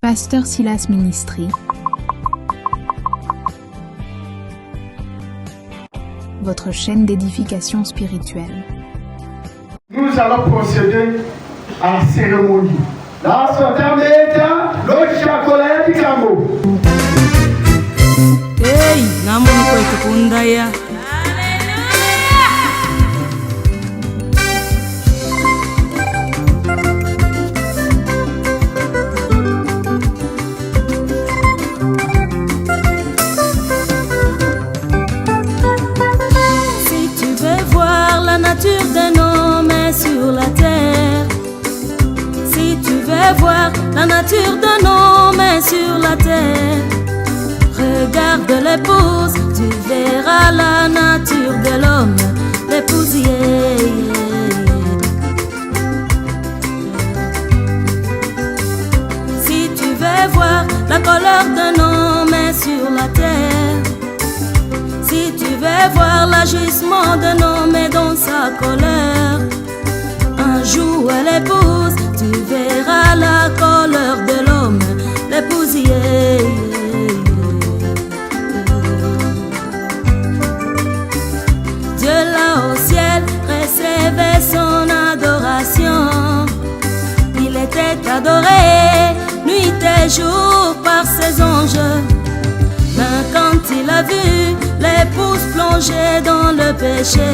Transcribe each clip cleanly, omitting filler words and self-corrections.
Pasteur Silas Ministry, votre chaîne d'édification spirituelle. Nous allons procéder à la cérémonie. La sotameta, l'ochakolaya du camo. Hey, namun ko ikunda ya. D'un homme sur la terre. Si tu veux voir la nature d'un homme sur la terre, regarde l'épouse, tu verras la nature de l'homme, l'épouse. Si tu veux voir la couleur d'un homme sur la terre, si tu veux voir l'agissement d'un homme dans sa colère, un jour l'épouse, tu verras la colère de l'homme, l'épouse. Dieu là au ciel recevait son adoration. Il était adoré nuit et jour par ses anges. Mais quand il a vu l'épouse plongée dans le péché,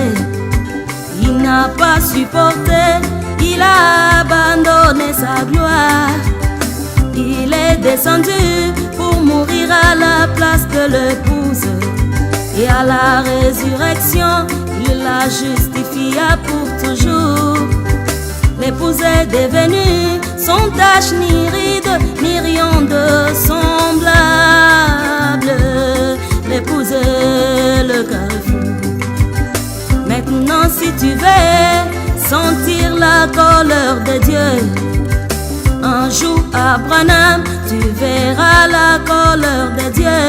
il n'a pas supporté, il a abandonné sa gloire. Il est descendu pour mourir à la place de l'épouse. Et à la résurrection, il la justifia pour toujours. L'épouse est devenue sans tache, ni ride, ni rien de semblable. L'épouse est le carrefour. Maintenant, si tu veux sentir la colère de Dieu, un jour à Branham, tu verras la colère de Dieu.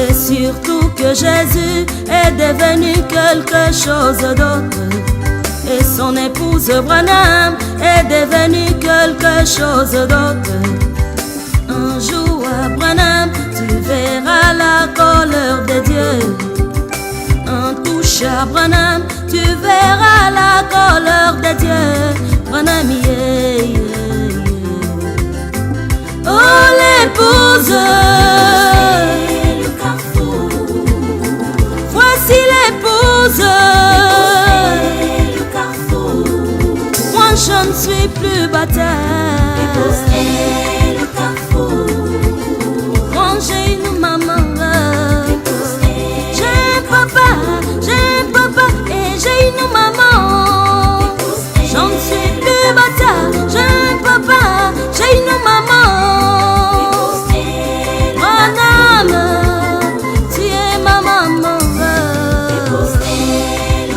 Et surtout que Jésus est devenu quelque chose d'autre. Et son épouse Branham est devenue quelque chose d'autre. Un jour à Branham, tu verras la colère de Dieu. Un touche à Branham, tu verras la colère de Dieu. Branham, yeah, yeah, yeah. Oh l'épouse, voici l'épouse. Moi je ne suis plus bataille. L'épouse est le carrefour. Moi j'ai une maman. J'ai un papa et j'ai une maman. J'en suis plus bataille. J'ai un papa, j'ai une maman. Madame, tu es ma maman.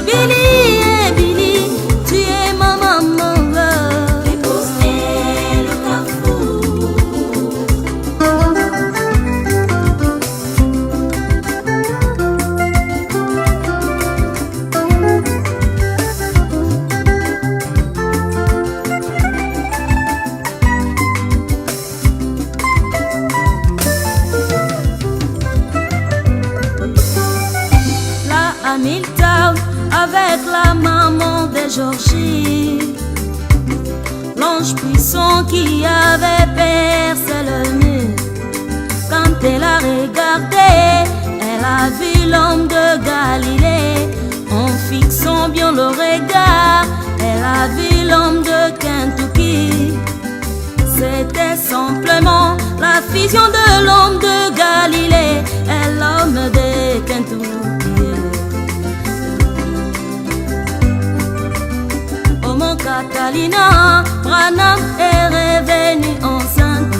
Billy, tu es ma maman. Hamilton avec la maman de Georgie, l'ange puissant qui avait percé le mur. Quand elle a regardé, elle a vu l'homme de Galilée. En fixant bien le regard, elle a vu l'homme de Kentucky. C'était simplement la fusion de l'homme de Galilée et l'homme de Kentucky. Catalina, Branham est revenue enceinte.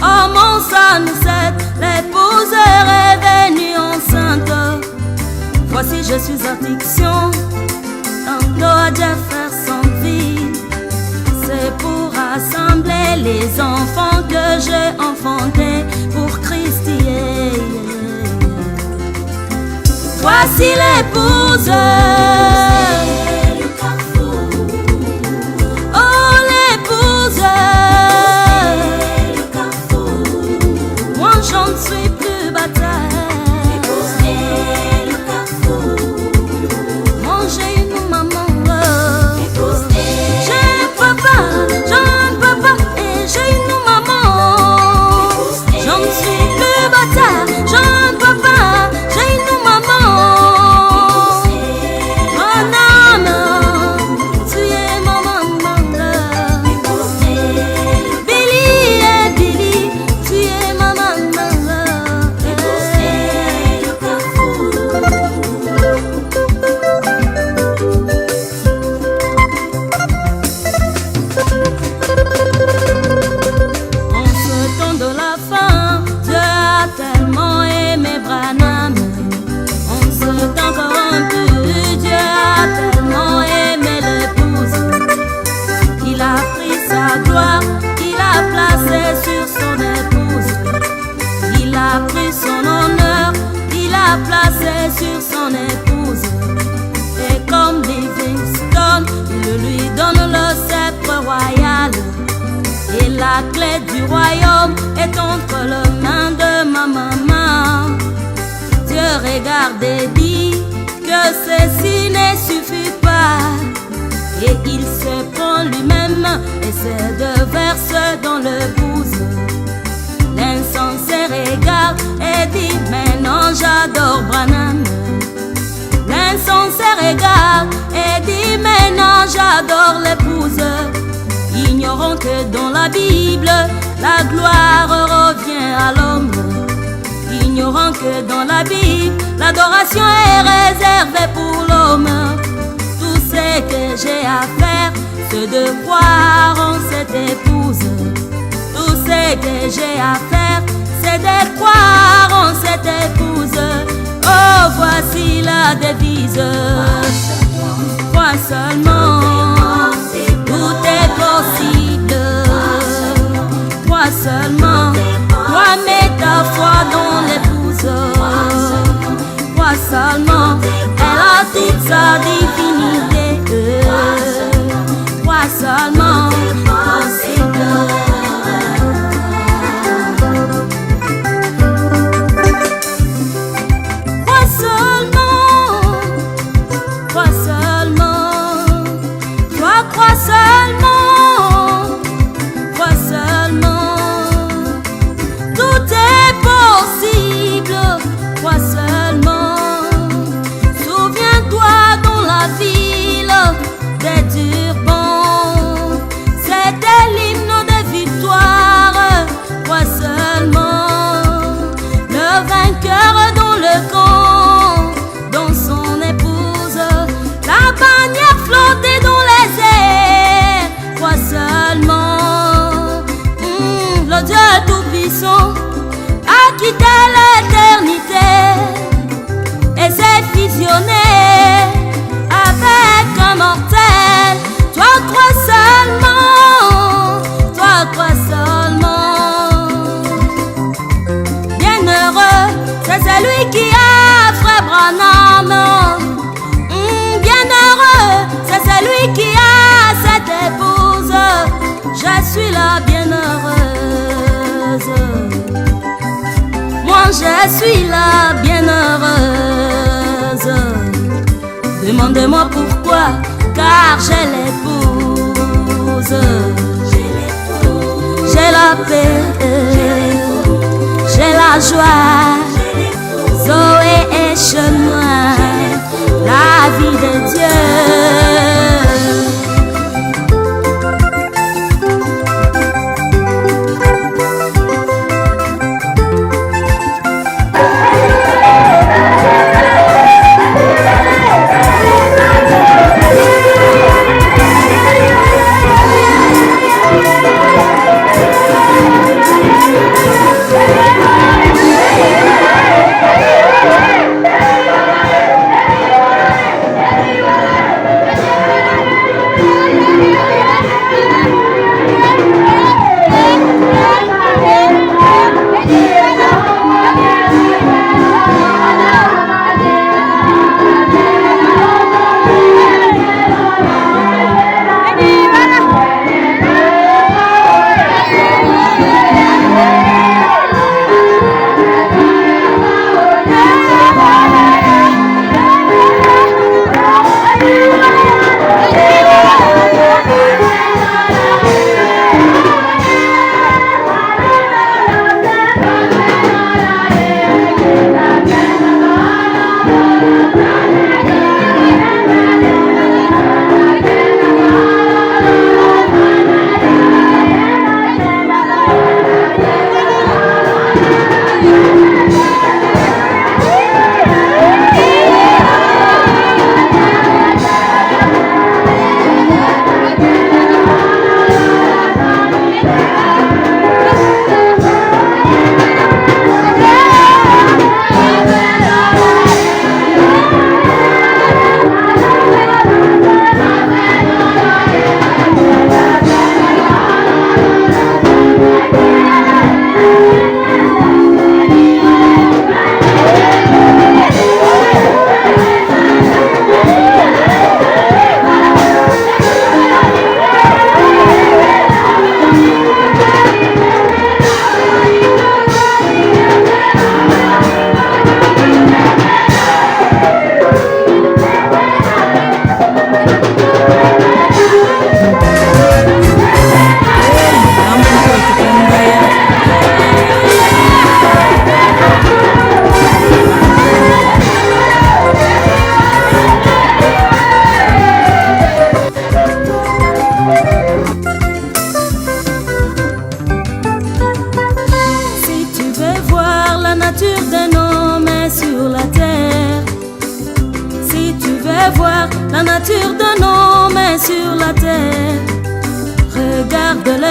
Oh mon Sanuset, l'épouse est revenue enceinte. Voici je suis addiction, tantôt à Jeffersonville. C'est pour rassembler les enfants que j'ai enfantés pour Christ. Voici l'épouse. Oh l'épouse. la clé du royaume est entre les mains de ma maman. Dieu regarde et dit que ceci ne suffit pas. Et il se prend lui-même et ses deux verses dans le pouce. L'insensé regarde et dit mais non, j'adore Branham. L'insensé regarde et dit mais non, j'adore l'épouse. Ignorant que dans la Bible la gloire revient à l'homme. Ignorant que dans la Bible l'adoration est réservée pour l'homme. Tout ce que j'ai à faire, c'est de croire en cette épouse. Tout ce que j'ai à faire, c'est de croire en cette épouse. Oh, voici la devise. Crois seulement, tout est possible. Crois seulement, toi mets ta foi dans l'épouse. Crois seulement, elle a toute sa divinité. Crois seulement, possible. A quitté l'éternité et s'est fusionné avec un mortel. Toi crois seulement, toi crois seulement. Bienheureux, c'est celui qui a Frère Branham. Bienheureux, c'est celui qui a cette épouse. Je suis la bienheureuse. Moi je suis la bienheureuse. Demande-moi pourquoi, car j'ai l'épouse. J'ai la paix, j'ai la joie. Zoé et Chenois, la vie de Dieu.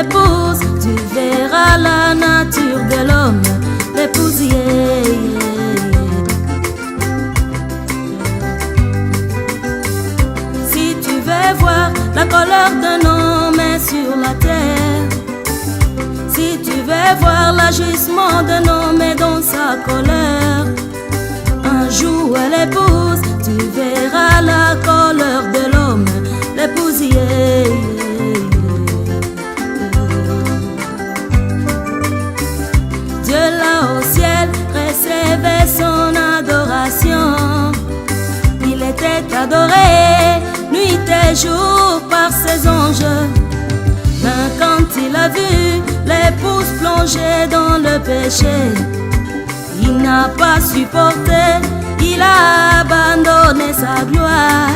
l'épouse, tu verras la nature de l'homme, l'épouse. Si tu veux voir la colère d'un homme sur la terre, si tu veux voir l'agissement d'un homme dans sa colère, un jour l'épouse, tu verras la colère de l'homme, l'épouse. Dieu là au ciel recevait son adoration. Il était adoré nuit et jour par ses anges. Mais quand il a vu l'épouse plongée dans le péché, il n'a pas supporté, il a abandonné sa gloire.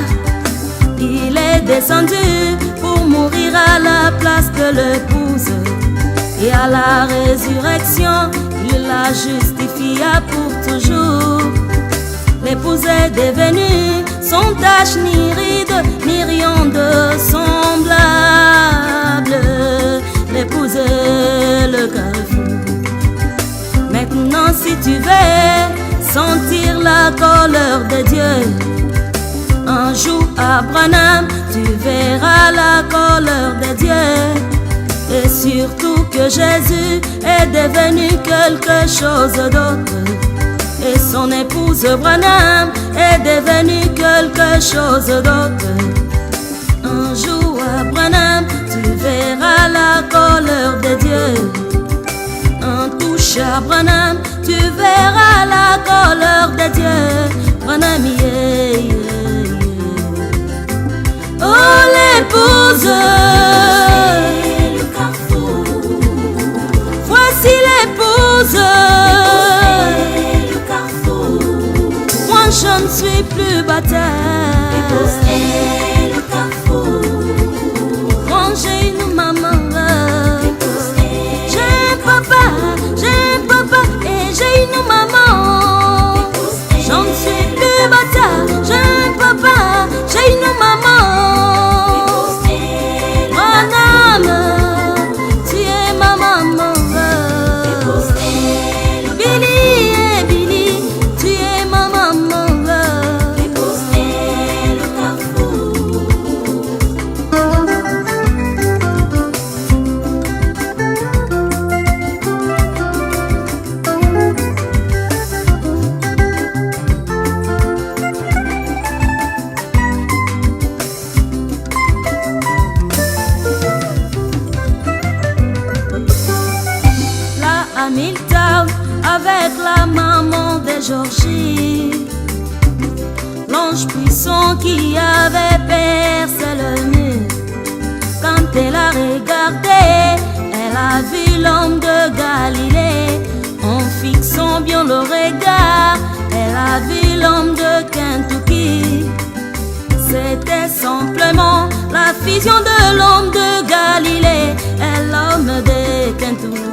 Il est descendu pour mourir à la place de l'épouse. Et à la résurrection, il la justifia pour toujours. L'épouse est devenue sans tache, ni ride, ni rien de semblable. L'épouse est le carrefour. Maintenant, si tu veux sentir la colère de Dieu, un jour à Branham, tu verras la colère de Dieu. Et surtout que Jésus est devenu quelque chose d'autre. Et son épouse Branham est devenue quelque chose d'autre. Un jour à Branham, tu verras la colère de Dieu. Un touche à Branham, tu verras la colère de Dieu. Branham, oh l'épouse, voici l'épouse. Moi je ne suis plus bataille. Moi j'ai une maman. J'ai un papa et j'ai une maman. J'en suis plus bataille. J'ai un papa, j'ai une maman. Hamilton avec la maman de Georgie, l'ange puissant qui avait percé le mur. Quand elle a regardé, elle a vu l'homme de Galilée. En fixant bien le regard, elle a vu l'homme de Kentucky. C'était simplement la fusion de l'homme de Galilée et l'homme de Kentucky.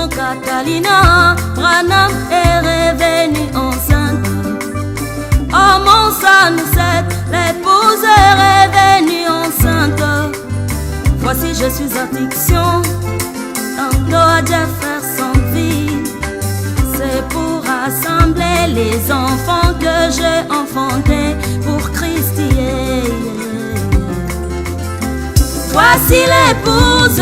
Catalina, Branham est revenue enceinte. Oh mon Sunset, l'épouse est revenue enceinte. Voici je suis addiction, tantôt à Dieu faire son vie. C'est pour rassembler les enfants que j'ai enfantés pour Christ. Voici l'épouse.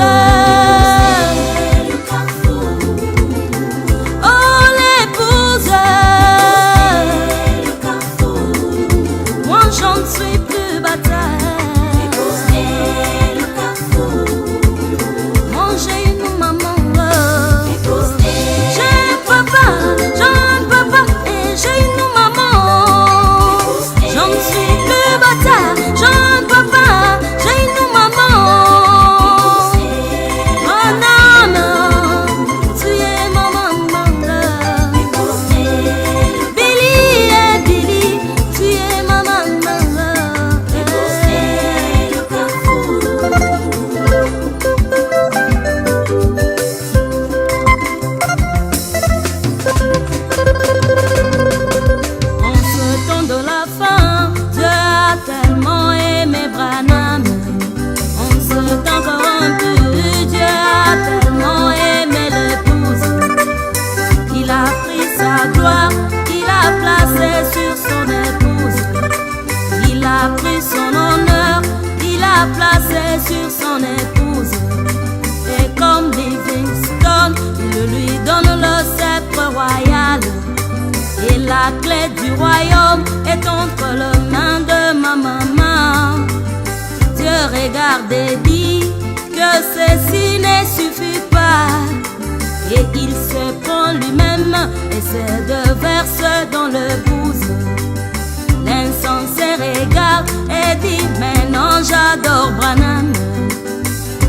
vu son honneur, il a placé sur son épouse. Et comme Livingstone, il lui donne le sceptre royal. Et la clé du royaume est entre les mains de ma maman. Dieu regarde et dit que ceci ne suffit pas. Et il se prend lui-même et ses deux verses dans le pouce. L'insensé regarde et dit mais non, j'adore Branham.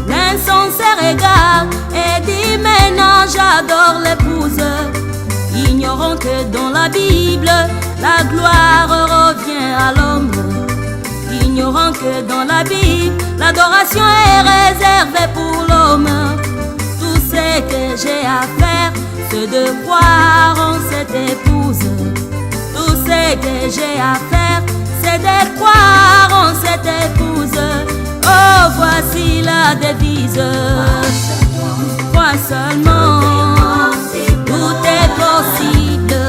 L'insensé regarde et dit mais non, j'adore l'épouse. Ignorant que dans la Bible la gloire revient à l'homme. Ignorant que dans la Bible l'adoration est réservée pour l'homme. Tout ce que j'ai à faire, c'est de croire en cette épouse. Tout ce que j'ai à faire, c'est de croire en cette épouse. Oh, voici la devise. Crois seulement, tout est possible.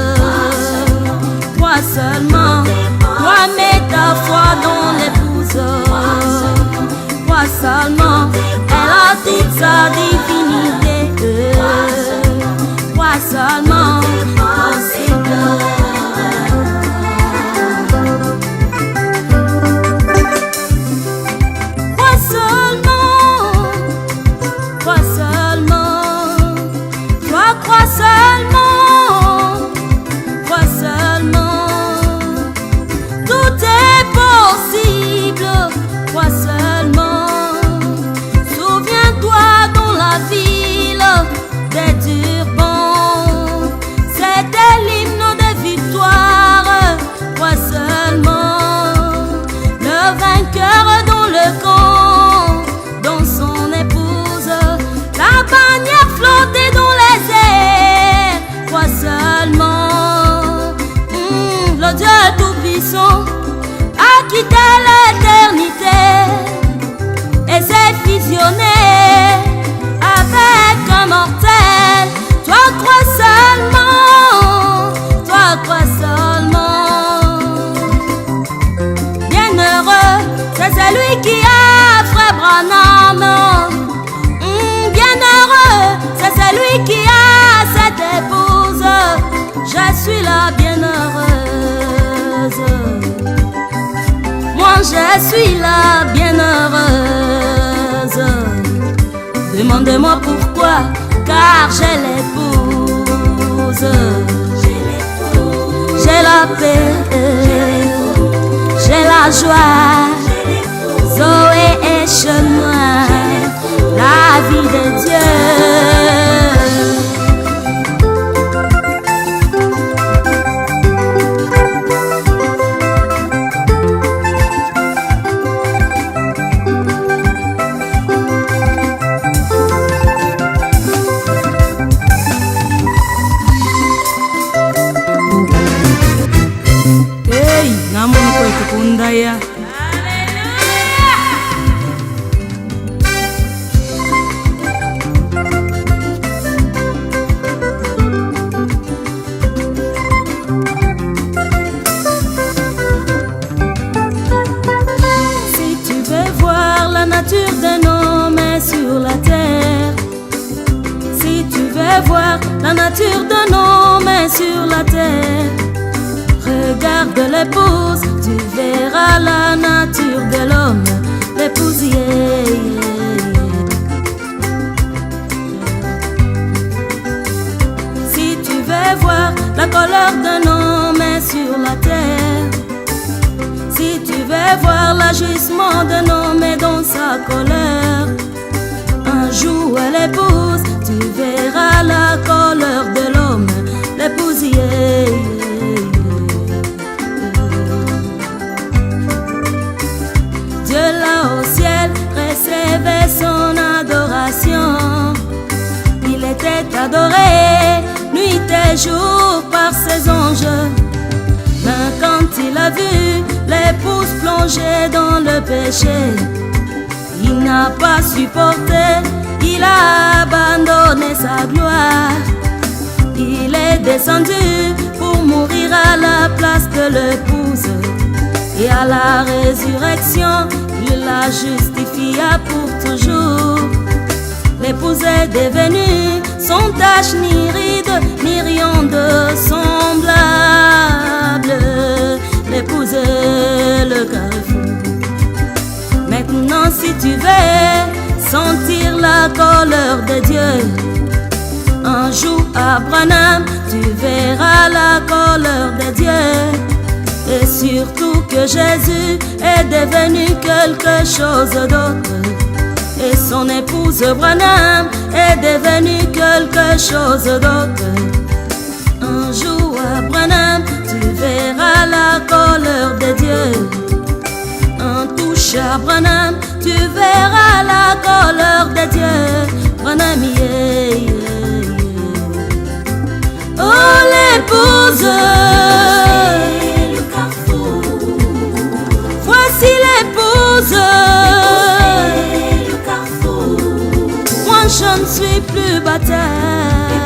Crois seulement, toi mets ta foi dans l'épouse. Crois seulement, elle a toute sa divinité. Crois seulement, possible. A quitté l'éternité et s'est fusionné avec un mortel. Toi crois seulement, toi crois seulement. Bienheureux, c'est celui qui a frère Branham. Bienheureux, c'est celui qui a cette épouse. Je suis la bienheureuse. Moi je suis la bienheureuse. Demande-moi pourquoi, car j'ai l'épouse. J'ai la paix, j'ai la joie. Zoé et chemin, la vie de Dieu. La nature d'un homme est sur la terre. Regarde l'épouse, tu verras la nature de l'homme. L'épouse, Si tu veux voir la colère d'un homme est sur la terre. Si tu veux voir l'agissement d'un homme est dans sa colère. Un jour elle épouse, tu verras la colère de l'homme, l'épouse. Dieu là au ciel recevait son adoration. Il était adoré nuit et jour par ses anges. Mais quand il a vu l'épouse plongée dans le péché, il n'a pas supporté, il a abandonné sa gloire. Il est descendu pour mourir à la place de l'épouse. Et à la résurrection, il la justifia pour toujours. L'épouse est devenue sans tache ni ride, ni rien de semblable. L'épouse est le carrefour. Maintenant si tu veux sentir la colère de Dieu, un jour à Branham, tu verras la colère de Dieu. Et surtout que Jésus est devenu quelque chose d'autre. Et son épouse Branham est devenue quelque chose d'autre. Un jour à Branham, tu verras la colère de Dieu. Un touche à Branham, tu verras la colère de Dieu. Branham, yeah, yeah, yeah. Oh l'épouse, voici l'épouse. Moi je ne suis plus bataille.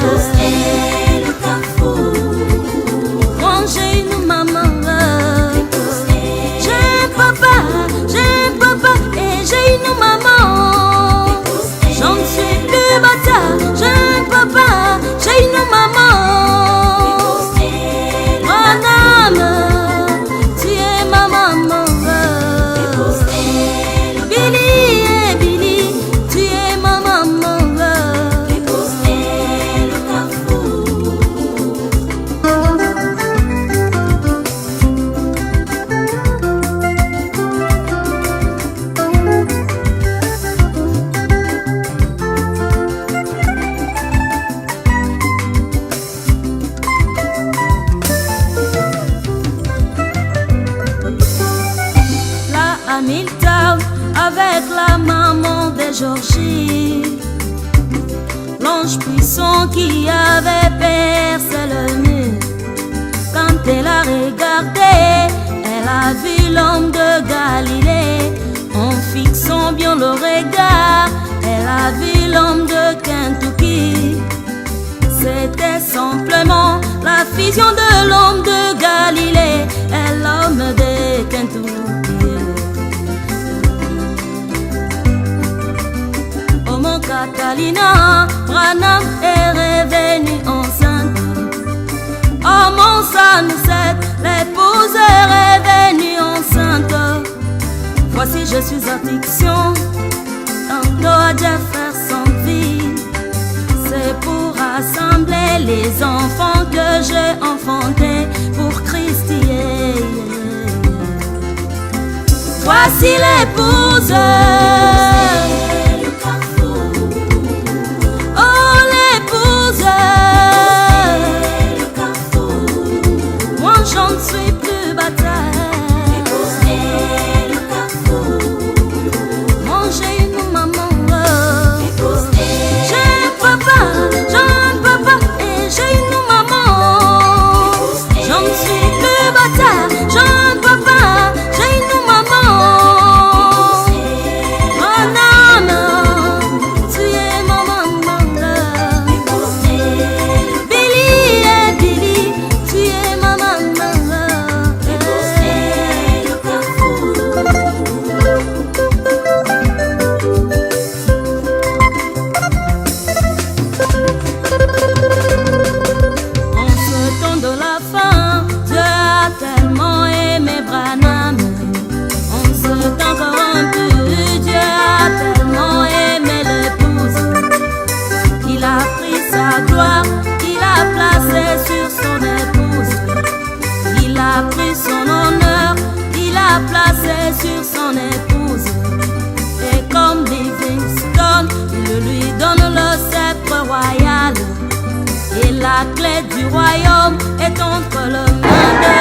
Moi j'ai une maman. J'ai un papa et j'ai une maman. Je ne suis plus bataille. J'ai un papa, j'ai une maman. Madame, tu es ma maman. Billy, tu es ma maman. Là à Milltown, avec la maman de Georgie, l'ange puissant qui avait percé le mur. Quand elle a regardé, elle a vu l'homme de Galilée. En fixant bien le regard, elle a vu l'homme de Kentucky. C'était simplement la fusion de l'homme de Galilée et l'homme de Kentucky. Oh mon Catalina, Branham est revenu enceinte. Oh mon Sunset, l'épouse est revenue enceinte. Voici je suis addiction, tantôt à Dieu faire son vie. C'est pour rassembler les enfants que j'ai enfantés pour Christ. Voici l'épouse. Oh l'épouse. Moi j'en suis plus bataille. Moi j'ai une maman. J'ai un papa et j'ai une maman. J'en suis plus bataille. J'ai un papa, j'ai une maman. Mon âme, tu es ma maman. Billy, tu es ma maman. En ce temps de la fin, Dieu a tellement aimé Branham. En ce temps corrompu, Dieu a tellement aimé l'épouse. Il a pris sa gloire, il a placé sur son épouse. Il a pris son honneur, il a placé sur son épouse. Et comme Livingstone, il lui donne le sceptre royal. Et la clé du royaume est entre les mains de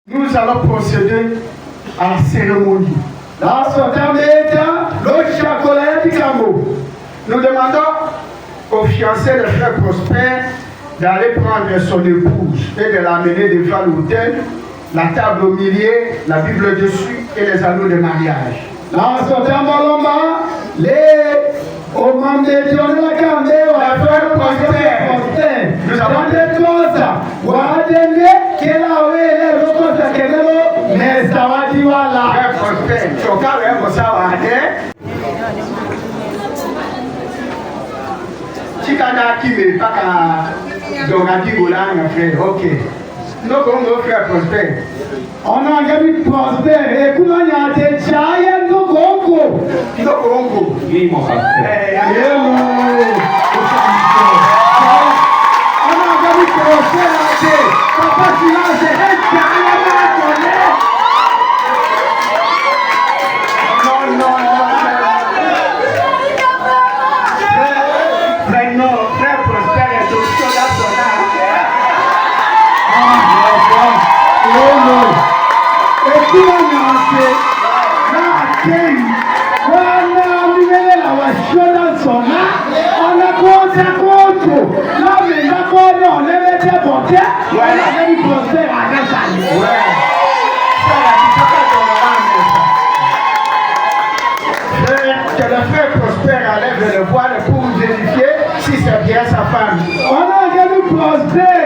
Nous allons procéder à la cérémonie. Dans ce terme, nous demandons au fiancé de frère Prosper d'aller prendre son épouse et de l'amener devant l'autel, la table au milieu, la Bible dessus et les anneaux de mariage. Dans ce terme, au moment de Dieu, la frère Prosper, nous avons des choses. Ok. Donc, on va faire Prosper. On a gagné Prosper. Et comment il y a des giants de Congo? Oui, mon frère. On a gagné Prosper. Papa, tu l'as, c'est un giant à connaître. Non. Frère Prosper est au soldat. Que le frère Prosper enlève le voile pour vérifier si c'est bien sa femme. On a gagné Prosper.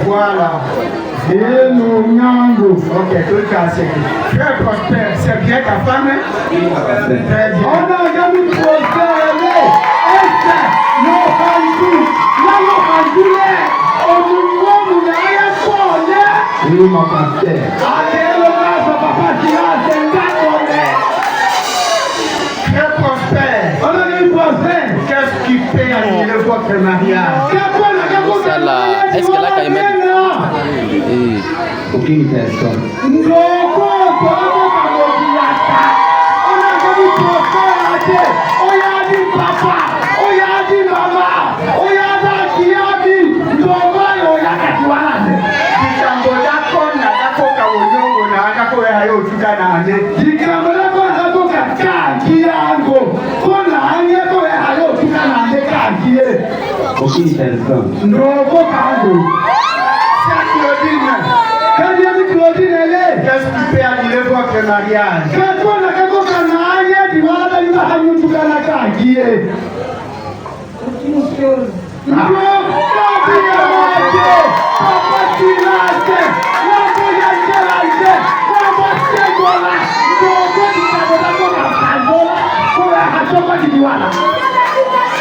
Voilà. Et nous n'avons. Ok, tout cas, c'est très Prosper. C'est bien ta femme? Oui, très bien. On a gagné Prosper. Oui, mon pasteur. Très Prosper. On a gagné Prosper. Qu'est-ce qui fait annuler votre mariage? Est-ce qu'elle a quand même aucune personne? Aucune personne. Claudine, qu'est-ce qui fait annuler votre mariage?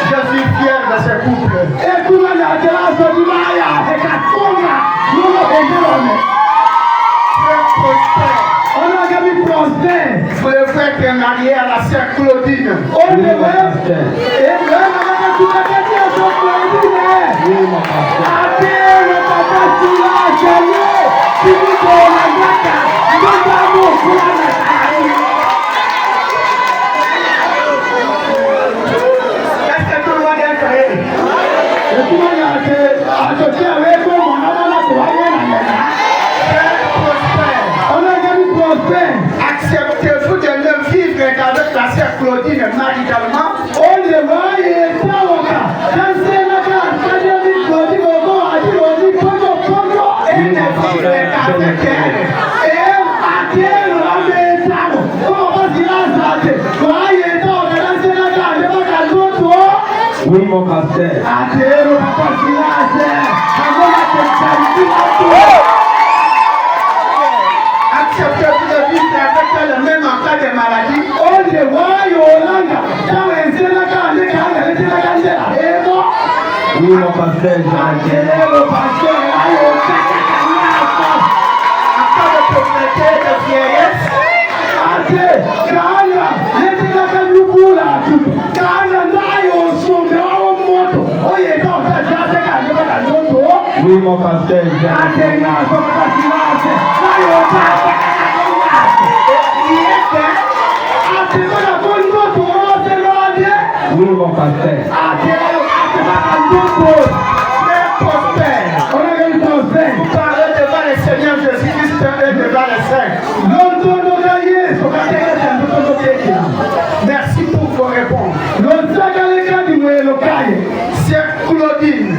Je suis fier de ce couple. On a gagné Prosper. Vous le faites marier à la sœur Claudine. On le fait. Et même avec tout le acceptez-vous de ne vivre qu'avec la sœur Claudine maritalement? On le voit et oui, mon pasteur. Acceptez-vous de vivre avec le même en cas de maladie? mon pasteur, je m'appelle le pasteur. Afin de compléter de vieillesse. Oui, mon pasteur, je m'appelle. Oui, mon pasteur. Parlez devant le Seigneur Jésus-Christ et devant les saints. Merci pour vos réponses. Sœur Claudine,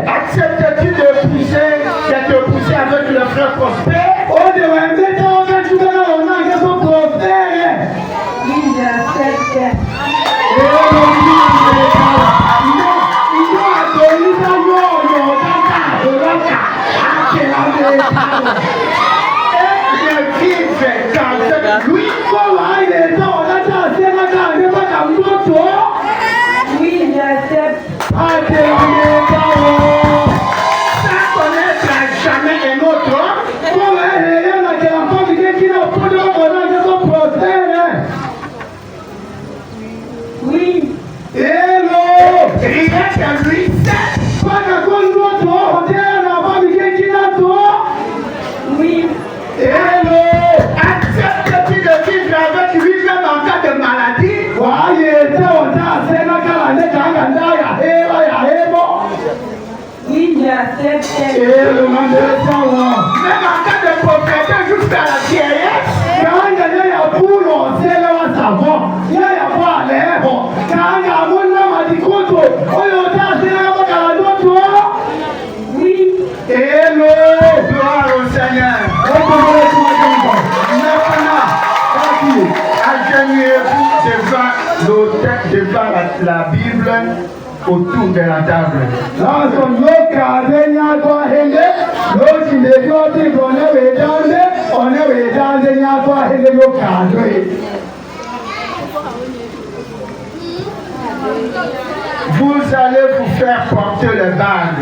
acceptes-tu d'être poussée avec le frère Prosper? Oui, j'accepte. Sans connaître jamais un autre homme. Oui, Rien qu'à lui oui, acceptes-tu de vivre avec lui même en cas de maladie? oui, j'accepte. Même en cas de pauvreté jusqu'à la vieillesse? Oui, Gloire au Seigneur. Maintenant, agenouillez-vous devant l'autel, devant la Bible, autour de la table. Vous allez vous faire porter le bague.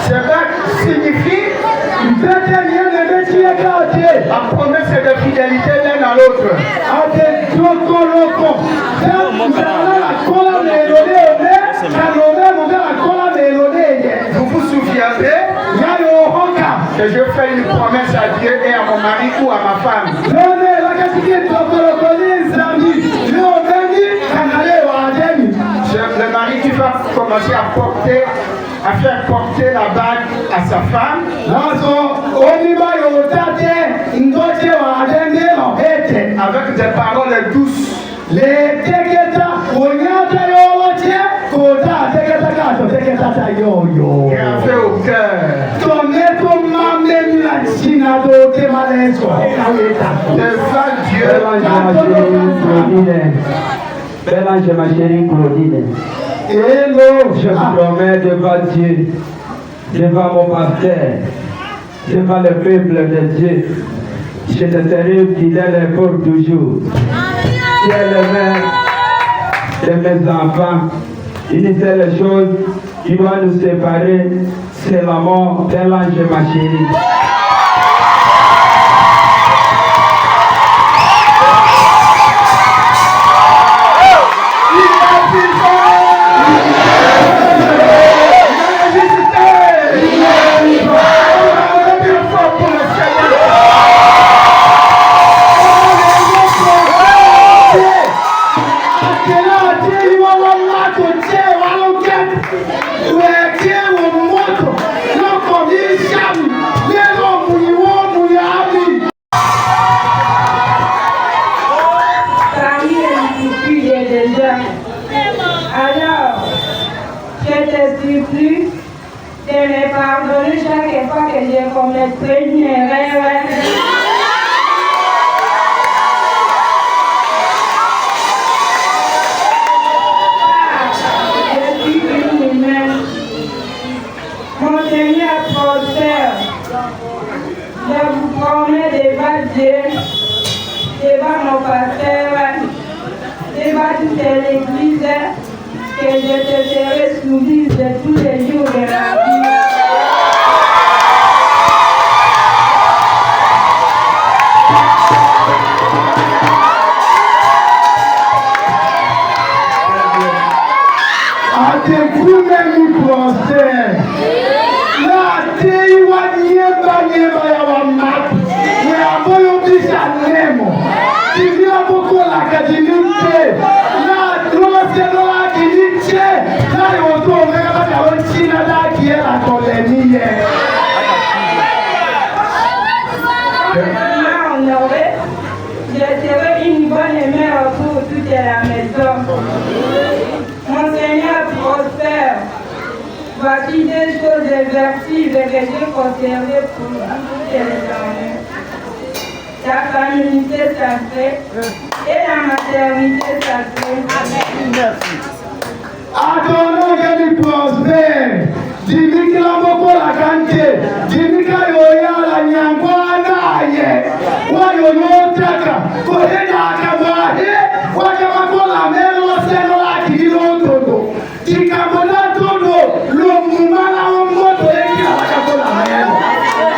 Ce bague signifie la promesse de fidélité l'un à l'autre. Vous vous souviendrez que je fais une promesse à Dieu et à mon mari ou à ma femme. Le mari qui va commencer à faire porter la bague à sa femme. Avec des paroles douces. Gravées au cœur. Devant Dieu. Bel ange, ma chérie Claudine. Je vous promets devant Dieu, devant mon pasteur, devant le peuple de Dieu, je te serai fidèle pour toujours. Tu es le mère de mes enfants. Une seule chose qui doit nous séparer, c'est la mort. Bel ange, ma chérie. Alors, je te supplie de me pardonner chaque fois que j'ai commis une erreur. Je suis une humaine. Mon Seigneur prospère. Je vous promets devant Dieu devant toute l'église que je te serai soumise de tous les jours de la vie. Je serai une bonne mère pour toute la maison. Mon Seigneur prospère. Voici des choses vertueuses que j'ai conservées pour toutes les années. La familiarité sacrée et la maternité sacrée. Merci. Attendons que tu prospères. Dis-lui que la moko la kante. Dis-lui que yoya la nyangwana ye. Wa yoyo taka. Kohena akabahe. Wa kama kola melo seno la kilo todo. Tikamona todo. Lo mumala omoto eki la kakola melo.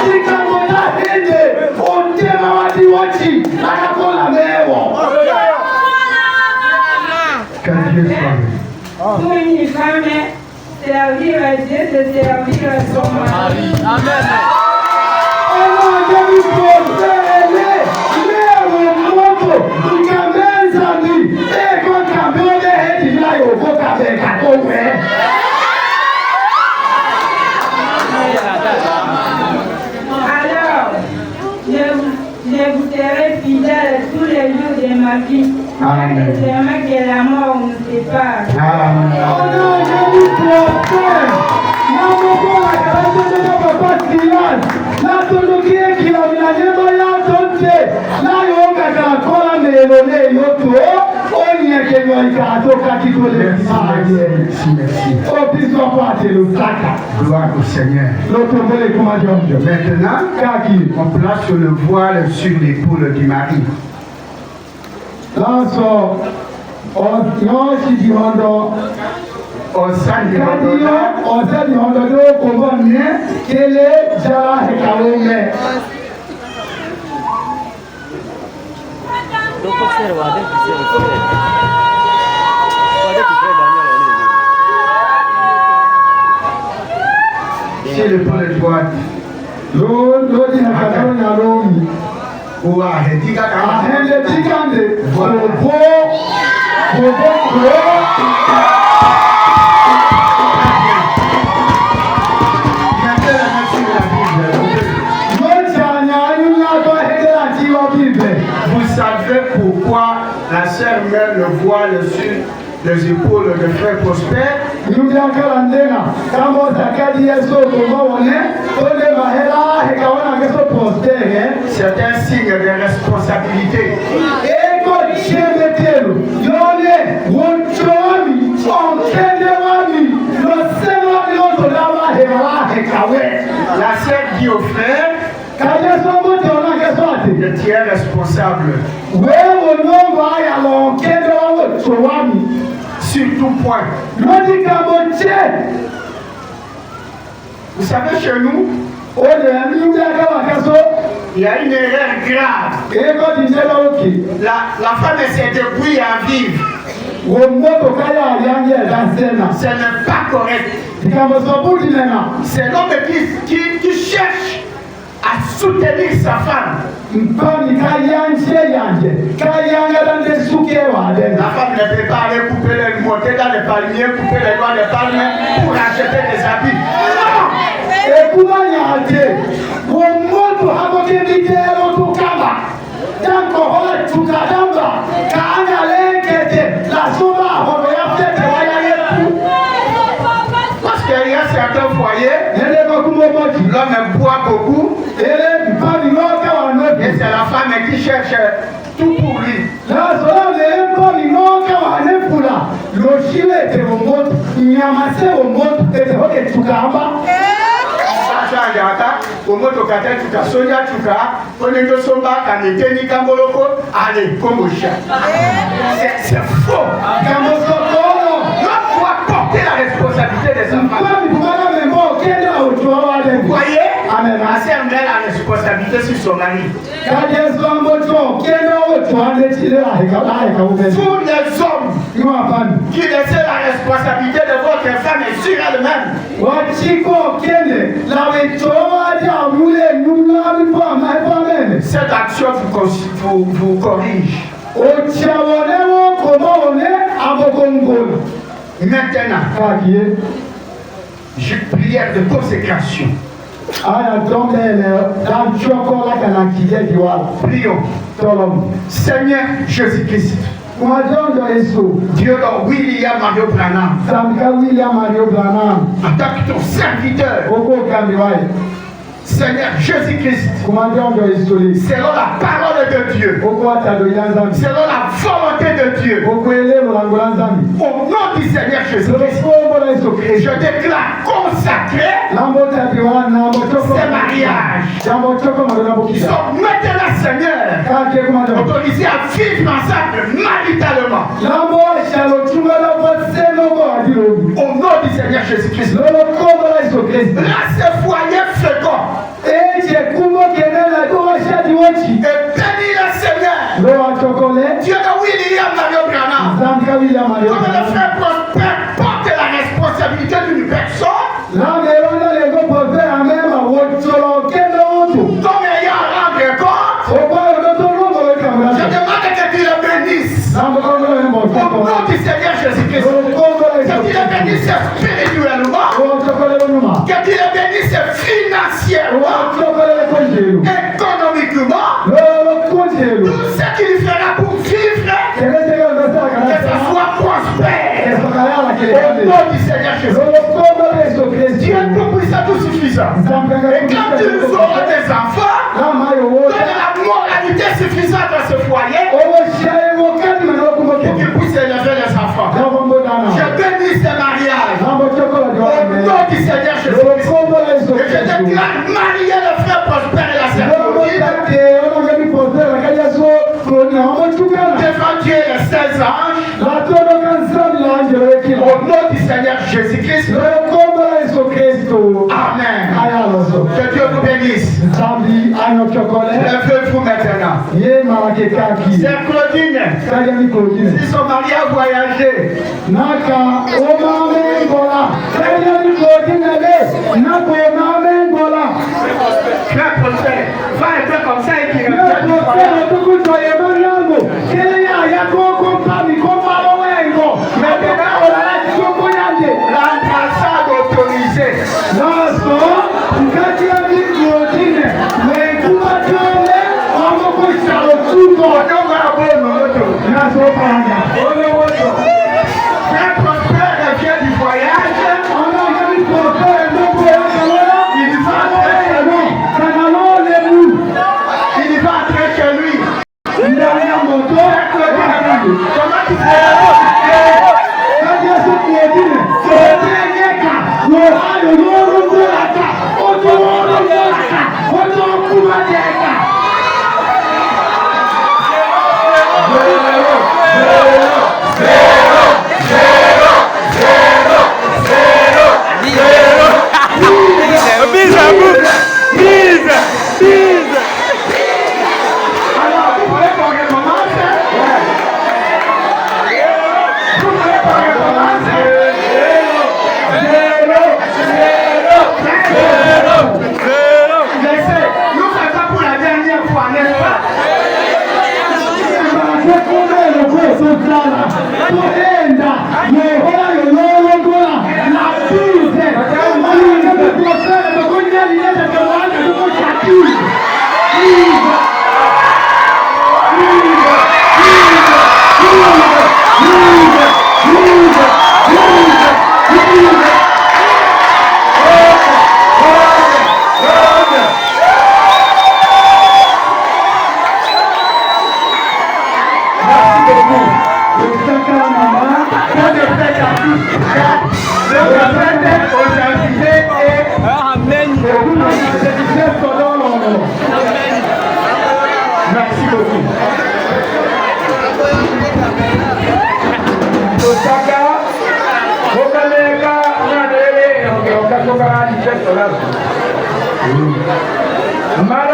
Tikamona hende. Ontema wati wachi la kakola melo. Que Dieu soit. Pour une femme, servir à Dieu, c'est servir à son mari. Amen. Alors, je vous serai fidèle tous les jours de ma vie. Amen. C'est vraiment que la mort nous sépare. Gloire au Seigneur. Maintenant, on place le voile sur l'épaule du mari. C'est l'épaule droite. Vous savez pourquoi la sœur met le voile sur les épaules de frère Prosper? C'est un signe de responsabilité. La sœur dit au frère, tu es responsable. Sur tout point. Vous savez, chez nous, il y a une erreur grave. La femme s'est débrouillée à vivre. Ce n'est pas correct. C'est l'homme qui cherche à soutenir sa femme. La femme ne peut pas aller couper les monter dans les palmiers, couper les doigts des palmiers pour acheter des habits. Parce qu'il y a certains foyers, l'homme boit beaucoup et c'est la femme qui cherche tout pour lui. C'est faux. L'homme doit porter la responsabilité de sa famille. Vous voyez, ma sœur met la responsabilité sur son mari. Tous les hommes qui laissent la responsabilité de votre femme est sur elle-même. Cette action vous corrige. Maintenant, je prière de consécration. Prions. Seigneur Jésus-Christ, Dieu de William Mario Branham, en tant que ton serviteur, Seigneur Jésus-Christ, selon la parole de Dieu, selon la volonté de Dieu, au nom du Seigneur Jésus-Christ, je déclare consacré ces mariages qui sont maintenant, Seigneur, autorisés à vivre ensemble maritalement. Au nom du Seigneur Jésus-Christ, là, ce foyer fécond. Et bénis le Seigneur, Dieu de William Mario Branham, comme le frère Prosper porte la responsabilité d'une personne, comme ayant à rendre compte, je demande que tu le bénisses. Au nom du Seigneur Jésus-Christ, que tu le bénisses spirituellement, que tu le bénisses financièrement, économiquement, tout ce qu'il fera pour vivre, que ce soit prospère. Au nom du Seigneur Jésus-Christ, Dieu est tout puissant, tout suffisant. Et quand tu auras des enfants, donne la moralité suffisante à ce foyer pour qu'ils puissent élever les enfants. Je bénis ce mariage au nom du Seigneur Jésus-Christ. Et je déclare marier le frère Prosper et la sœur devant Dieu et les 16 anges. Au nom du Seigneur Jésus-Christ. Amen. Que Dieu vous bénisse. Levez-vous maintenant. Sœur Claudine, si son mari a voyagé, frère Prosper, va un peu comme ça et qui revient du voyage. L'ambassade autorisée. Frère Prosper revient du voyage. Il va entrer chez lui. Comment tu fais? Merci beaucoup. Madame